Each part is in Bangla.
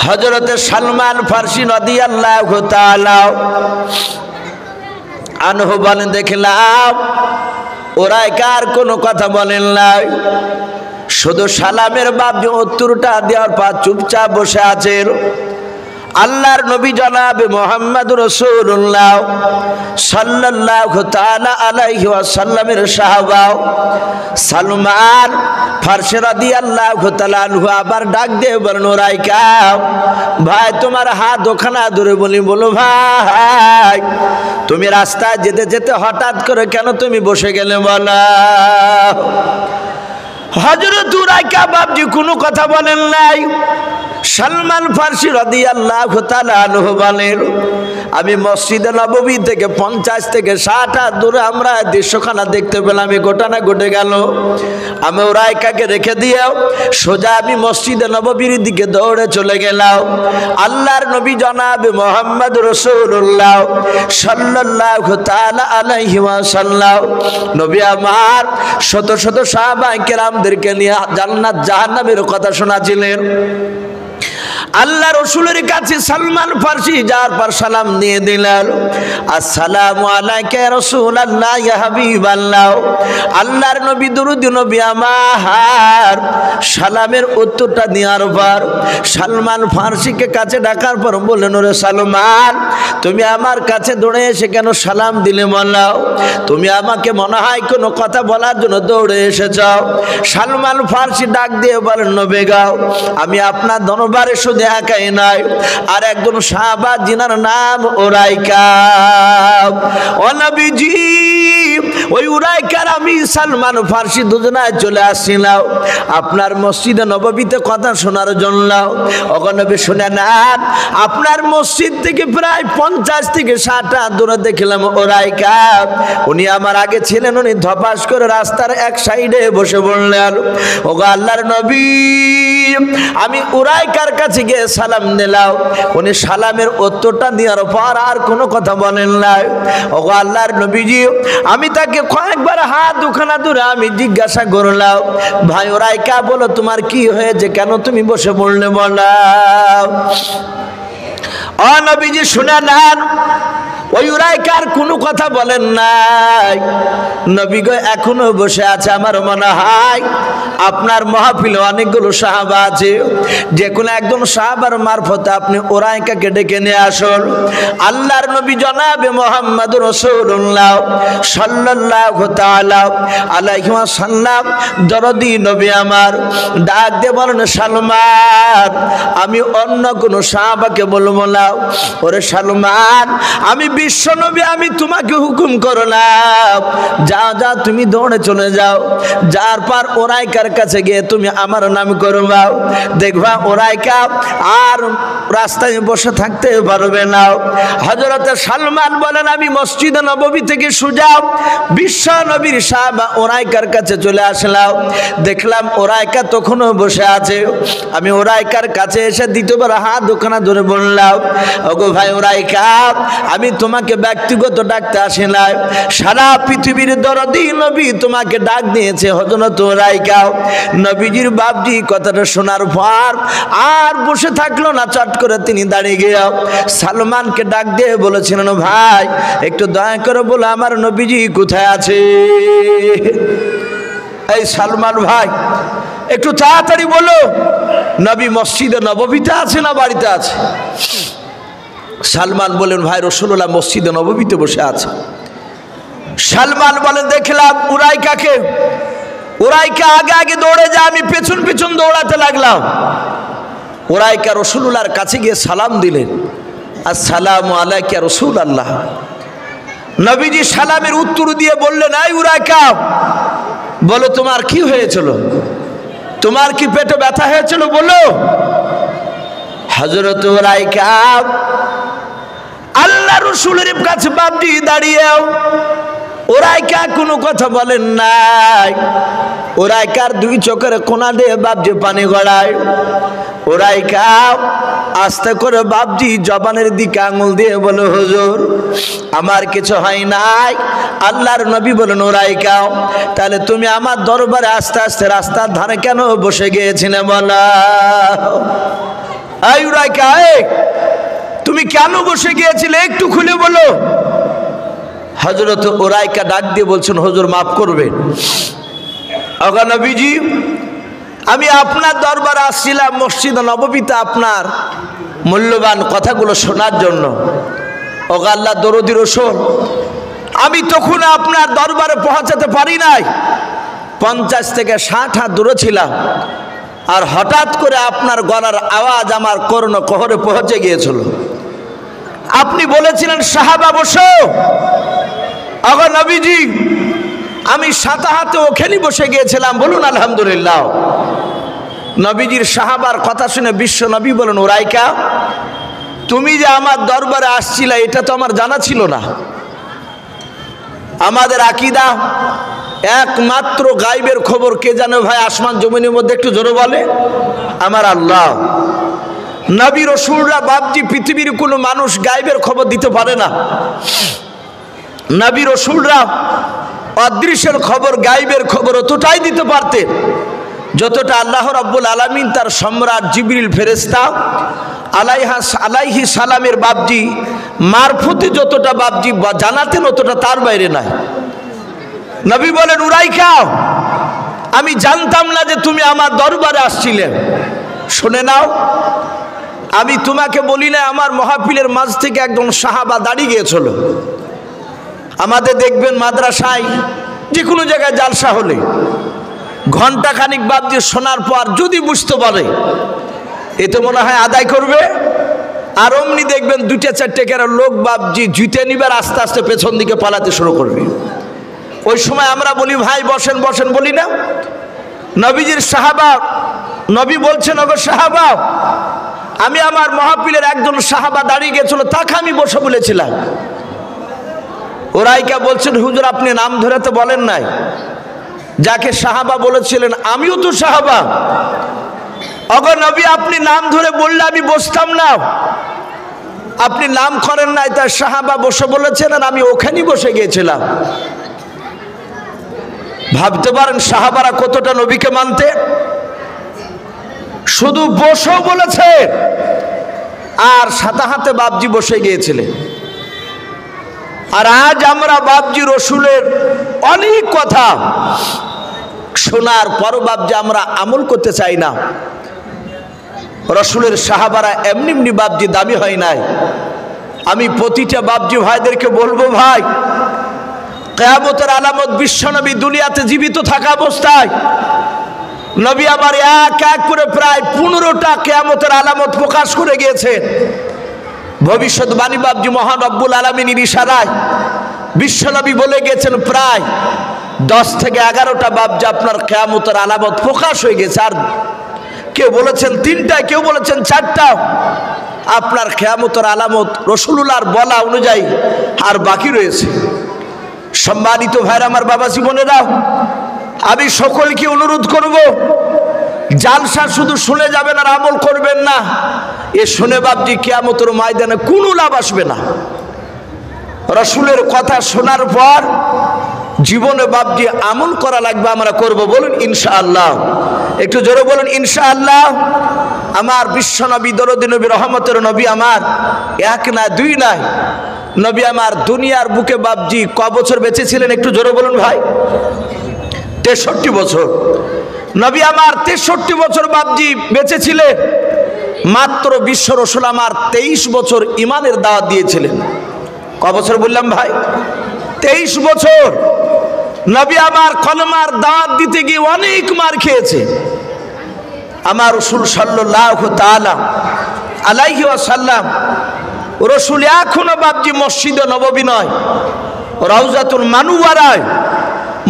হযরতে সালমান ফারসি রাদিয়াল্লাহু তাআলা আনহু বলেন, দেখলাম ওরা কার কোনো কথা বলেন নাই, শুধু সালামের বাপ যে উত্তরটা দেওয়ার পর চুপচাপ বসে আছেন। আল্লাহর নবী জনাবে মুহাম্মদুর রাসূলুল্লাহ সাল্লাল্লাহু তাআলা আলাইহি ওয়াসাল্লামের সাহাবা সালমান ফারসি রাদিয়াল্লাহু তাআলা আনহু আবার ডাক দিয়ে বলেন, ওরাইকা ভাই তোমার হাত ওখানে ধরে বলো ভাই তুমি রাস্তায় যেতে যেতে হঠাৎ করে কেন তুমি বসে গেলে বলো। হযরত উরাইকা বাপজি কোনো কথা বলেন নাই। সালমান ফারসি রাদিয়াল্লাহু তাআলা আনহু বলেন, আমি মসজিদে নববী থেকে 50 থেকে 60 হাত দূরে আমরা দৃশ্যখানা দেখতে পেলাম, এই ঘটনা ঘটে গেল। আমি উরাইকাকে রেখে দিয়ে সোজা আমি মসজিদে নববীর দিকে দৌড়ে চলে গেলাম। আল্লাহর নবী জনাবে মুহাম্মদ রাসূলুল্লাহ সাল্লাল্লাহু তাআলা আলাইহি ওয়াসাল্লাম নবী আমার শত শত সাহাবায়ে কেরামদেরকে নিয়ে জান্নাত জাহান্নামের কথা শোনাছিলেন। আল্লাহ রসুলের কাছে সালমান ফারসি যার পর সালাম দিয়ে দিলেন, আসসালামু আলাইকা ইয়া রাসূলুল্লাহ ইয়া হাবিবাল্লাহ। আল্লাহর নবী দরুদ নবী আমার সালামের উত্তরটা দেওয়ার পর সালমান ফারসিকে কাছে ডাকার পর বললেন, ওরে সালমান তুমি আমার কাছে দৌড়ে এসে কেন সালাম দিলে বলাও, তুমি আমাকে মনে হয় কোনো কথা বলার জন্য দৌড়ে এসেছ। সালমান ফারসি ডাক দিয়ে বলেন, নবী গাও আমি আপনার দরবারে শুধু একাই নাই, আর একজন সাহাবা যিনার নাম উরাইকা। ও নবীজি ওই উরাইকার আমি সালমান ফারসি দুজনায় চলে আসছিলাম আপনার মসজিদে নববীতে কথা শোনার জন্য। ওগো নবী শুনে নেন, আপনার মসজিদ থেকে প্রায় 50 থেকে 60 হাত দূরে দেখলাম উরাইকা, উনি আমার আগে ছিলেন, উনি ধপাস করে রাস্তার এক সাইডে বসে বললেন, ওগো আল্লাহর নবী আমি উরাইকার কাছে গিয়ে সালাম দিলাম, উনি সালামের উত্তরটা দেওয়ার পর আর কোনো কথা বলেন নাই। ওগো আল্লাহর নবীজি আমি তাকে কয়েকবার হাত দুখানা দূরে আমি জিজ্ঞাসা করলাম, ভাই উরাইকা বলো তোমার কি হয়েছে, কেন তুমি বসে বললে বলাও। ও নবীজি শুনে নেন, ওই উরাইকার কোনো কথা বলেন নাই। নবী গো এখনো বসে আছে, আমার মনে হয় আপনার মাহফিলে অনেকগুলো সাহাবা আছে, যে কোনো একজন সাহাবার মারফতে আপনি উরাইকাকে ডেকে নিয়ে আসুন। আল্লাহর নবী জনাবে মুহাম্মদুর রাসূলুল্লাহ সাল্লাল্লাহু তাআলা আলাইহি ওয়াসাল্লাম দরদি নবী আমার ডাক দিয়ে বলেন, সালমান আমি অন্য কোন সাহাবাকে বলবো না, ওরে সালমান আমি বিশ্ব নবী আমি তোমাকে হুকুম করলাম, যাও যাও তুমি দৌড়ে চলে যাও, যার পর উরাইকার কাছে গিয়ে তুমি আমার নাম করবা, দেখবা উরাইকা আর রাস্তায় বসে থাকতে পারবে না। হযরতে সালমান বলেন, আমি মসজিদে নববী থেকে সোজা বিশ্ব নবীর সাহাবা উরাইকার কাছে চলে আসলাম, দেখলাম উরাইকা তখনও বসে আছে। আমি উরাইকার কাছে এসে দ্বিতীয়বার হাত দুখানা ধরে বললাম, ওগো ভাই উরাইকা আমি তোমাকে ব্যক্তিগত ডাকতে আসি নাই, সারা পৃথিবীর দরদি নবী তোমাকে ডাক দিয়েছে হযরত উরাইকা। নবীজির বাপজি কথাটা শোনার পর আর বসে থাকলো না, চট করে তিনি দাঁড়িয়ে গিয়ে সালমানকে ডাক দিয়ে বলেছিলেন, ভাই একটু দয়া করে বলো আমার নবীজি কোথায় আছে। এই সালমান ভাই একটু তাড়াতাড়ি বলো, নবী মসজিদে নববীতে আছে না বাড়িতে আছে। সালমান বলেন, ভাই রাসূলুল্লাহ মসজিদে নববীতে বসে আছে। সালমান বলেন, দেখলাম উরাইকাকে, উরাইকা আগে আগে দৌড়ে যায়, আমি পেছন পেছন দৌড়াতে লাগলাম। উরাইকা রাসূলুল্লাহর কাছে গিয়ে সালাম দিলেন, আসসালামু আলাইকা ইয়া রাসূলুল্লাহ। নবীজি সালামের উত্তর দিয়ে বললেন, এই উরাইকা বলো তোমার কি হয়েছিল, তোমার কি পেটে ব্যথা হয়েছিল বলো। হযরত উরাইকা আল্লাহ রাসূলের কাছে বাপজি দাঁড়িয়ে, উরাইকা কোনো কথা বলেন নাই। উরাইকার দুই চোখের কোনা দিয়ে বাপজি পানি গড়ায়। উরাইকা আস্তে করে বাপজি জবানের দিকে আঙুল দিয়ে বলে, হুজুর আমার কিছু হয় নাই। আল্লাহর নবী বলেন, উরাইকা তাহলে তুমি আমার দরবারে আস্তে আস্তে রাস্তার ধারে কেন বসে গিয়েছিলে বলো। এই উরাইকা, তুমি কেন বসে গিয়েছিলে একটু খুলে বলো। হযরত উরাইকা ডাক দিয়ে বলছেন, হুজুর মাফ করবেন, ওগো নবীজি আমি আপনার দরবারে আসছিলাম মসজিদ নববীতে আপনার মূল্যবান কথাগুলো শোনার জন্য। ওগো আল্লাহ দরদি রাসূল, আমি তখন আপনার দরবারে পৌঁছাতে পারি নাই, 50 থেকে 60 হাত দূরে ছিলাম। আর হঠাৎ করে আপনার গলার আওয়াজ আমার কর্ণকুহরে পৌঁছে গিয়েছিল। আপনি বলেছিলেন সাহাবা বসো। ওগো নবীজি আমি সাথে হাতে ওখানে বসে গিয়েছিলাম, বলুন আলহামদুলিল্লাহ। নবীজির সাহাবার কথা শুনে বিশ্ব নবী বলেন, উরাইকা তুমি যে আমার দরবারে আসছিলে এটা তো আমার জানা ছিল না। আমাদের আকীদা একমাত্র গায়বের খবর কে জানে ভাই? আসমান জমিনের মধ্যে একটু জোরে বলে, আমার আল্লাহ। নবী রাসূলরা বাপজি পৃথিবীর কোনো মানুষ গায়বের খবর দিতে পারে না। নবী রাসূলরা অদৃশ্যের খবর, গায়বের খবর অতটাই দিতে পারতেন যতটা আল্লাহ রাব্বুল আলামিন তার সম্রাট জিবরিল ফেরেশতা আলাইহি সালামের বাপজি মারফতে যতটা বাপজি জানাতেন অতটা তার বাইরে নাই। নবী বলেন, উরাইকা আমি জানতাম না যে তুমি আমার দরবারে আসছিলে। শুনে নাও, আমি তোমাকে বলি না, আমার মাহফিলের মাঝ থেকে একজন সাহাবা দাঁড়িয়ে গিয়েছিল। আমাদের দেখবেন মাদ্রাসায় যে কোনো জায়গায় জালসা হলে ঘন্টা খানিক বাপজি শোনার পর যদি বুঝতে পারে এতে মনে হয় আদায় করবে, আর অমনি দেখবেন 2-4 করে লোক বাপজি জুতে নিবার আস্তে আস্তে পেছন দিকে পালাতে শুরু করবে। ওই সময় আমরা বলি ভাই বসেন বসেন, বলি না? নবীজির সাহাবা, নবী বলছেন, ওগো সাহাবা আমি আমার মাহফিলের একজন সাহাবা দাঁড়িয়ে গেছিল, তাকে আমি বসে বলেছিলাম। উরাইকা বলছেন, হুজুর আপনি নাম ধরে তো বলেন নাই। যাকে সাহাবা বলেছিলেন আমিও তো সাহাবা। ওগো নবী আপনি নাম ধরে বললে আমি বসতাম না, আপনি নাম করেন নাই, তাই সাহাবা বসে বলেছেন আর আমি ওখানেই বসে গিয়েছিলাম। ভাবতে পারেন সাহাবারা কতটা নবীকে মানতে। শুধু বসো বলেছে আর সাথে হাতে বাপজি বসে গিয়েছিলেন। আর আজ আমরা বাপজি রসুলের অনেক কথা শোনার পর বাপজি আমরা আমল করতে চাই না। রসুলের সাহাবারা এমনি এমনি বাপজি দামি হয় নাই। আমি প্রতিটা বাপজি ভাইদেরকে বলবো, ভাই কিয়ামতের আলামত বিশ্বনবী দুনিয়াতে জীবিত থাকা অবস্থায় নবী আমার এক এক করে প্রায় 15টা কিয়ামতের আলামত প্রকাশ করে গিয়েছেন। ভবিষ্যৎবাণী বাপজি মহান রব্বুল আলামিনের ইশারায় বিশ্বনবী বলে গেছেন প্রায় 10 থেকে 11টা বাপজি আপনার কিয়ামতের আলামত প্রকাশ হয়ে গেছে। আর কেউ বলেছেন 3টা, কেউ বলেছেন 4টা। আপনার কিয়ামতের আলামত রাসূলুল্লাহর বলা অনুযায়ী আর বাকি রয়েছে। সম্মানিত ভাইরা আমার, বাবা জীবনেরা, আমি সকলকে অনুরোধ করব, জালসা শুধু শুনে যাবেন আর আমল করবেন না। এ শুনে বাপজি কিয়ামতের ময়দানে কোনো লাভ আসবে না। রাসূলের কথা শোনার পর জীবনে বাপজি আমল করা লাগবে, আমরা করব। বলুন ইনশাআল্লাহ, একটু জোরে বলুন ইনশাআল্লাহ। আমার বিশ্বনবী দরদি নবী রহমতের নবী আমার এক না দুই নাই, নবী আমার দুনিয়ার বুকে বাপজি ক বছর বেঁচে ছিলেন? একটু জোরে বলুন ভাই। 63 বছর। নবী আমার 63 বছর বাপজি বেঁচে ছিলেন। মাত্র বিশ্ব রসুল আমার 23 বছর ইমানের দাওয়াত দিয়েছিলেন। ক বছর বললাম ভাই? 23 বছর। নবী আমার কলমার দাওয়াত দিতে গিয়ে অনেক মার খেয়েছে। আমার রসুল সাল্লাল্লাহু তাআলা আলাইহি ওয়াসাল্লাম, রসুল এখনো বাপজি মসজিদে নববী নয়, রওজাতুল মানুওয়ারায়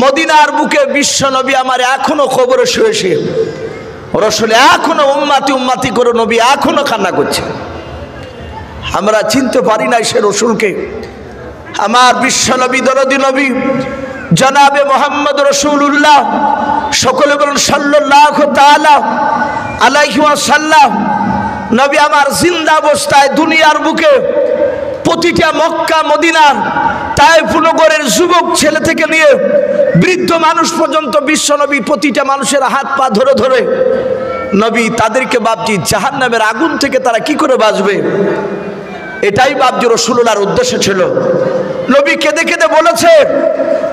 মদিনার বুকে বিশ্ব নবী আমার এখনো কবরে শুয়ে রসুল এখনো উম্মতি উম্মতি করে নবী এখনো কান্না করছে। আমরা চিনতে পারি না সে রসুলকে। আমার বিশ্ব নবী দরদি নবী জনাবে মোহাম্মদ রসুল্লাহ, সকলে বলুন সাল্লাল্লাহু তাআলা আলাইহি ওয়াসাল্লাম। নবী আমার জিন্দা অবস্থায় দুনিয়ার বুকে প্রতিটা মক্কা মদিনার তায়েফ নগরের যুবক ছেলে থেকে নিয়ে বৃদ্ধ মানুষ পর্যন্ত বিশ্বনবী প্রতিটা মানুষের হাত পা ধরে ধরে নবী তাদেরকে বাপজি জাহান্নামের আগুন থেকে তারা কি করে বাঁচবে, এটাই বাপজি রাসূলুল্লাহর উদ্দেশ্য ছিল। নবী কেঁদে কেঁদে বলেছে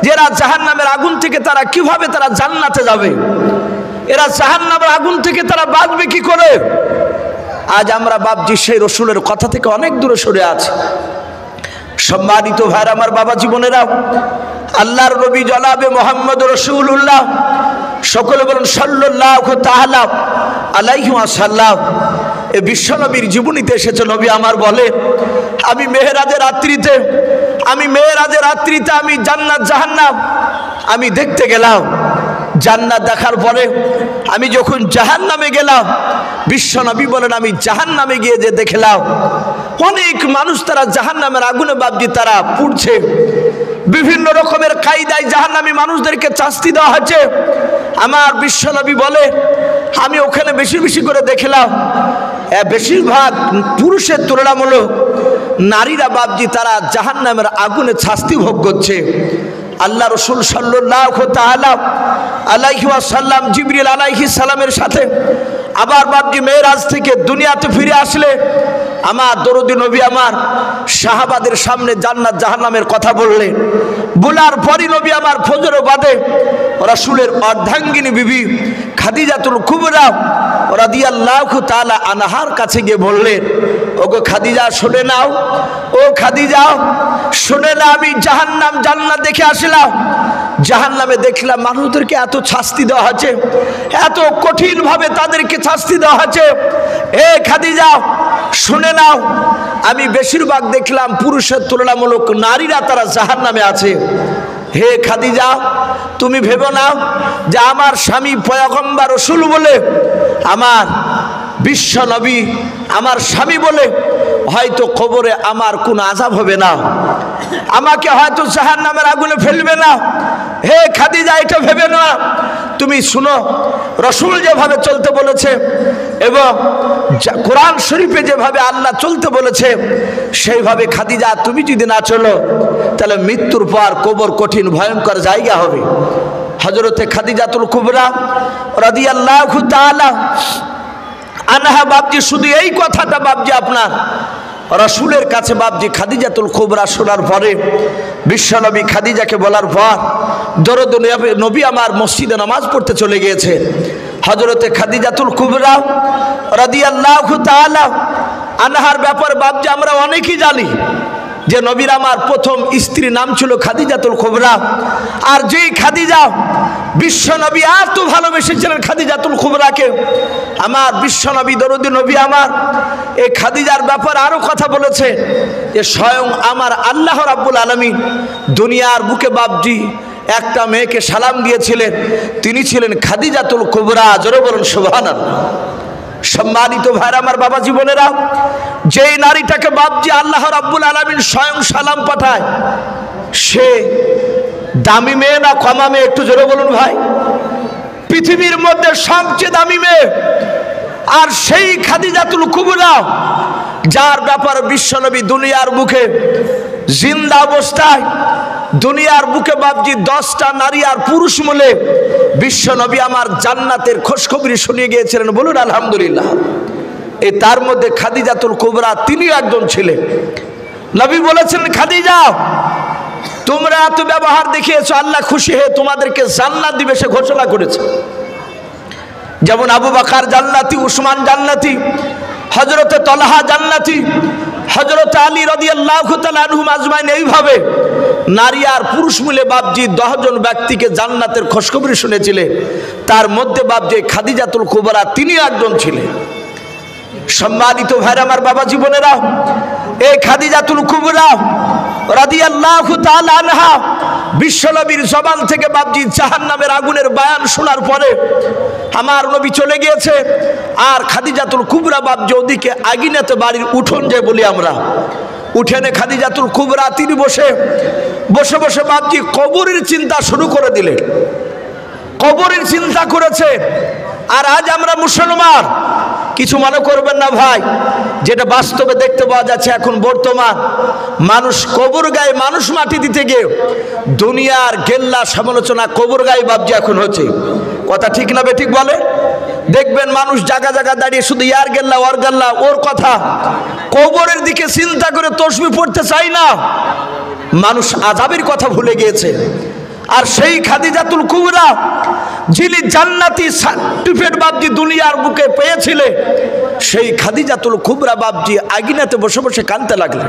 যে এরা জাহান্নামের আগুন থেকে তারা কিভাবে তারা জান্নাতে যাবে, এরা জাহান্নামের আগুন থেকে তারা বাঁচবে কি করে। আজ আমরা বাপজি সেই রাসূলের কথা থেকে অনেক দূরে সরে আছি। সম্মানিত ভাইরা আমার, বাবা জীবনেরা, আল্লাহর নবী জনাবে মুহাম্মদ রাসূলুল্লাহ, সকলে বলুন সাল্লাল্লাহু তাআলা আলাইহি ওয়াসাল্লাম। এই বিশ্বনবীর জীবনীতে এসেছে, নবী আমার বলে আমি মেহেরাজের রাত্রিতে আমি জান্নাত জাহান্নাম আমি দেখতে গেলাম। জান্নাত দেখার পরে আমি যখন জাহান্নামে গেলাম, বিশ্বনবী বলেন আমি জাহান্নামে গিয়ে যে দেখলাম অনেক মানুষ তারা জাহান্নামের আগুনে বাপজি তারা পুড়ছে। বিভিন্ন রকমের কায়দায় জাহান্নামী মানুষদেরকে শাস্তি দেওয়া হচ্ছে। আমার বিশ্বনবী বলে আমি ওখানে বেশি বেশি করে দেখলাম বেশিরভাগ পুরুষের তুলনামূলক নারীরা বাপজি তারা জাহান্নামের আগুনে শাস্তি ভোগ করছে। আল্লাহ রাসূল সাল্লাল্লাহু তাআলা আলাইহি ওয়াসাল্লাম জিবরিল আলাইহিস সালামের সাথে আবার বাপজি মেরাজ থেকে দুনিয়াতে ফিরে আসলে আমার দরদি নবী আমার সাহাবাদের সামনে জান্নাত জাহান্নামের কথা বললেন। বলার পরই নবী আমার ফজর বাদে রাসূলের অর্ধাঙ্গিনী বিবি খাদিজাতুল কুবরা রাদিয়াল্লাহু তাআলা আনহার কাছে গিয়ে বললেন, ওগো খাদিজা শুনে নাও, ও খাদিজা শুনে না, আমি জাহান্নাম জান্নাত দেখে আসলাম। জাহান্নামে দেখলাম মানুষদেরকে এত শাস্তি দেওয়া হচ্ছে, এত কঠিনভাবে তাদেরকে শাস্তি দেওয়া হচ্ছে। হে খাদিজা শুনে নাও, আমি বেশিরভাগ দেখলাম পুরুষের তুলনামূলক নারীরা তারা জাহান্নামে আছে। হে খাদিজা তুমি ভেবো না যে আমার স্বামী পয়গম্বর রাসূল বলে, আমার বিশ্ব নবী আমার স্বামী বলে হয়তো কবরে আমার কোনো আযাব হবে না, আমাকে হয়তো জাহান্নামের আগুনে ফেলবে না। হে খাদিজা এটা ভেবে না, তুমি শুনো রাসূল যেভাবে চলতে বলেছে এবং কোরআন শরীফে যেভাবে আল্লাহ চলতে বলেছে সেইভাবে খাদিজা তুমি যদি না চলো তাহলে মৃত্যুর পর কবর কঠিন ভয়ঙ্কর জায়গা হবে। হযরতে খাদিজাতুল কুবরা রাদিয়াল্লাহু তাআলা আনহা বাপজি শুধু এই কথাটা বাপজি আপনার রাসূলের কাছে বাপজি খাদিজাতুল কুবরা শোনার পরে বিশ্বনবী খাদিজাকে বলার পর দরদ নবী আমার মসজিদে নামাজ পড়তে চলে গিয়েছে। হযরতে খাদিজাতুল কুবরা রাদিয়াল্লাহু তাআলা আনহার ব্যাপারে বাপজি আমরা অনেকেই জানি যে নবীর আমার প্রথম স্ত্রীর নাম ছিল খাদিজাতুল কুবরা। আর যেই খাদিজা বিশ্বনবী এত ভালোবেসেছিলেন খাদিজাতুল কুবরাকে, আমার বিশ্বনবী দরদি নবী আমার এই খাদিজার ব্যাপারে আরো কথা বলেছে যে স্বয়ং আমার আল্লাহ রাব্বুল আলামিন দুনিয়ার বুকে বাপজি একটা মেয়েকে সালাম দিয়েছিলেন, তিনি ছিলেন খাদিজাতুল কুবরা। জোরে বলুন সুবহানাল্লাহ। সম্মানিত ভাইরা আমার, বাবা জীবনেরা, যেই নারীটাকে বাপজি আল্লাহ রাব্বুল আলামিন স্বয়ং সালাম পাঠায় সে দামি মেয়ে না কমা মেয়ে? একটু জোরে বলুন ভাই। পৃথিবীর মধ্যে সবচেয়ে দামি মেয়ে, আর সেই খাদিজাতুল কুবরা যার ব্যাপারে বিশ্বনবী দুনিয়ার বুকে জিন্দা অবস্থায় দুনিয়ার বুকে বাপজি 10টা নারী আর পুরুষ মিলে বিশ্বনবী আমার জান্নাতের খোঁজখবরি শুনিয়ে গিয়েছিলেন। বলুন আলহামদুলিল্লাহ। এই তার মধ্যে খাদিজাতুল কুবরা তিনি একজন ছিলেন। নবী বলেছেন খাদিজা তোমরা এত ব্যবহার দেখিয়েছো, আল্লাহ খুশি হয়ে তোমাদেরকে জান্নাত দিবে সে ঘোষণা করেছে। যেমন আবু বকর জান্নাতি, উসমান জান্নাতি, হযরতে তালহা জান্নাতি, হযরতে আলী রাদিয়াল্লাহু তাআলা আনহুম আজমাইন, এইভাবে নারী আর পুরুষ মিলে বাপজি 10 জন ব্যক্তিকে জান্নাতের খোঁজখবরি শুনেছিলেন। তার মধ্যে বাপজি খাদিজাতুল কুবরা তিনি একজন ছিলেন। সম্মানিত ভাইরা আমার, বাবা জীবনেরা, এই খাদিজাতুল কুবরা রাদিয়াল্লাহু তাআলা আনহা বিশ্বনবীর জবান থেকে বাপজি জাহান্নামের আগুনের বয়ান শোনার পরে আমার নবী চলে গিয়েছে। আর খাদিজাতুল কুবরা বাপজি ওদিকে আগিনাতে বাড়ির উঠোন যে বলি আমরা, উঠোনে খাদিজাতুল কুবরা তিনি বসে বসে বসে বাপজি কবরের চিন্তা শুরু করে দিলেন। কবরের চিন্তা করেছে। আর আজ আমরা মুসলমান, কিছু মনে করবেন না ভাই, যেটা বাস্তবে দেখতে পাওয়া যাচ্ছে এখন বর্তমান মানুষ কবর গায়ে মানুষ মাটি দিতে গিয়ে দুনিয়ার গেল্লা সমালোচনা কবর গায়ে বাপজি এখন হচ্ছে। কথা ঠিক না বেঠিক বলে? দেখবেন মানুষ জায়গা জায়গা দাঁড়িয়ে শুধু ইয়ার গেল্লা ওর গেল্লা ওর কথা, কবরের দিকে চিন্তা করে তসবিহ পড়তে চাই না। মানুষ আযাবের কথা ভুলে গিয়েছে। আর সেই খাদিজাতুল কুবরা যিনি জান্নাতি সার্টিফিকেট বাপজি দুনিয়ার বুকে পেয়েছিলে, সেই খাদিজাতুল কুবরা বাপজি আগিনাতে বসে বসে কাঁদতে লাগলেন।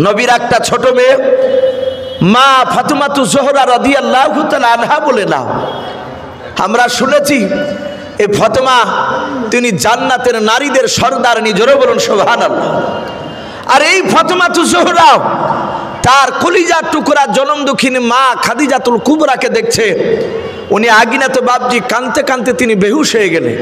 নবীর একটা ছোট মেয়ে মা ফাতেমাতু জোহরা রাদিয়াল্লাহু তাআলা আনহা বলে নাও। আমরা শুনেছি এই ফাতেমা তিনি জান্নাতের নারীদের সরদারনি, জোরে বলুন সুবহানাল্লাহ। আর এই ফাতেমাতু জোহরা তার কলিজার টুকরা জনম দুঃখিনী মা খাদিজাতুল কুবরাকে দেখছে, উনি আগিনাতে বাপজি কাঁদতে কাঁদতে তিনি বেহুশ হয়ে গেলেন।